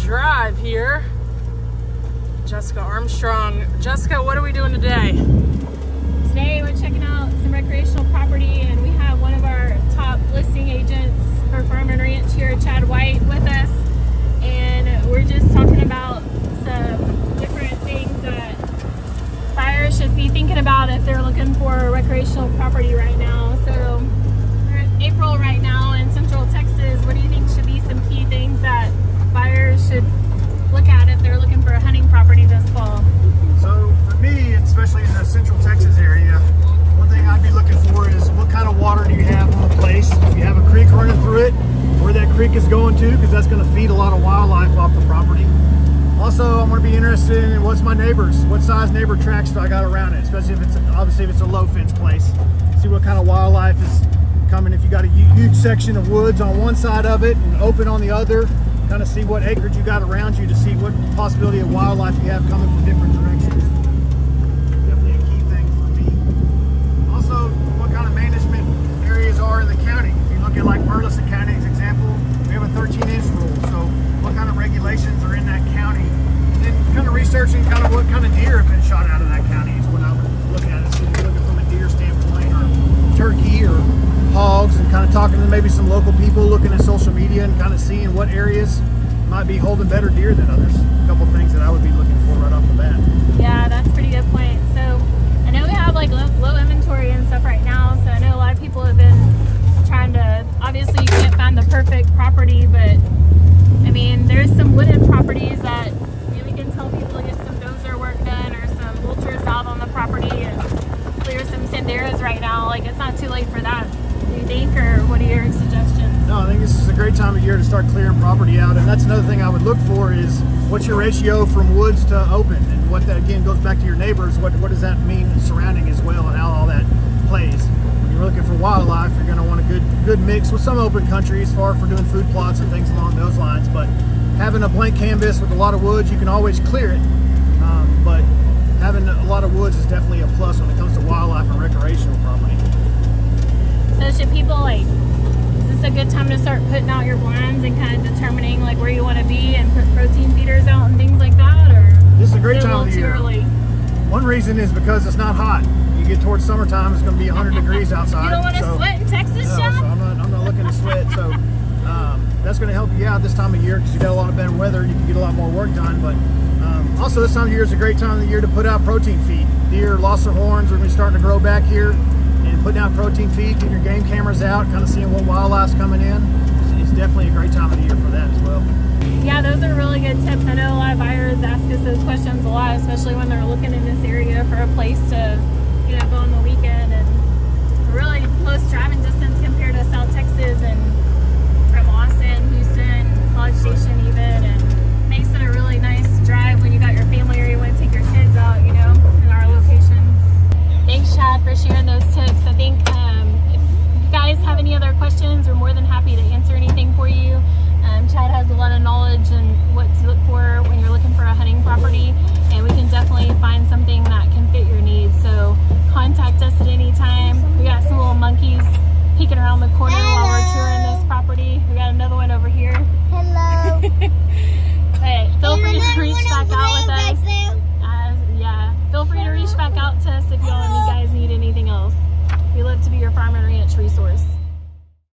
drive here. Jessica Armstrong. Jessica, what are we doing today? Today we're checking out some recreational property, and we have one of our top listing agents for Farm and Ranch here, Chad White, with us. And we're just talking about some different things that buyers should be thinking about if they're looking for recreational property right now. So we're in April right now in Central Texas. What do you think should be some key things that buyers should look at if they're looking for a hunting property this fall? So for me, especially in the Central Texas area, one thing I'd be looking for is what kind of water do you have on the place? If you have a creek running through it, where that creek is going to, because that's going to feed a lot of wildlife off the property. Also, I'm going to be interested in what's my neighbors, what size neighbor tracks do I got around it, especially if it's obviously if it's a low fence place. See what kind of wildlife is coming. If you got a huge section of woods on one side of it and open on the other, kind of see what acreage you got around you to see what possibility of wildlife you have coming from different directions. Definitely a key thing for me. Also, what kind of management areas are in the county. If you look at like Burleson County as example, we have a 13-inch rule. So what kind of regulations are in that county? And then kind of researching kind of what kind of deer have been shot out of that county is what I would look at it. So if you're looking from a deer standpoint, or turkey, or hogs, and kind of talking to maybe some local people, looking at social media and kind of seeing what areas might be holding better deer than others. A couple things that I would be looking for right off the bat. Yeah, that's a pretty good point. So I know we have like low inventory and stuff right now, so I know a lot of people have been trying to, obviously you can't find the perfect property, but I mean there's some wooded properties that we can tell people to get some dozer work done, or some vultures out on the property and clear some senderos right now. Like, it's not too late for that, do you think, or what are your suggestions? No, I think this is a great time of year to start clearing property out, and that's another thing I would look for is what's your ratio from woods to open, and what that again goes back to your neighbors. What does that mean surrounding as well, and how all that plays. When you're looking for wildlife, you're going to want a good mix with some open country as far for doing food plots and things along those lines. But having a blank canvas with a lot of woods, you can always clear it. But having a lot of woods is definitely a plus when it comes to wildlife and recreational property. So should people, like, is this a good time to start putting out your blinds and kind of determining like where you want to be and put protein feeders out and things like that, or this is a great time of the year? Early? One reason is because it's not hot. You get towards summertime, it's going to be 100 degrees outside. You don't want to sweat in Texas, no, Sean? So I'm not looking to sweat. So that's going to help you out this time of year because you got a lot of better weather. You can get a lot more work done. But also this time of year is a great time of the year to put out protein feed. Deer lost their horns, are going to be starting to grow back here, and putting out protein feed, getting your game cameras out, kind of seeing what wildlife's coming in. It's definitely a great time of the year for that as well. Yeah, those are really good tips. I know a lot of buyers ask us those questions a lot, especially when they're looking in this area for a place to, go on the weekend, and really close driving distance compared to South Texas, and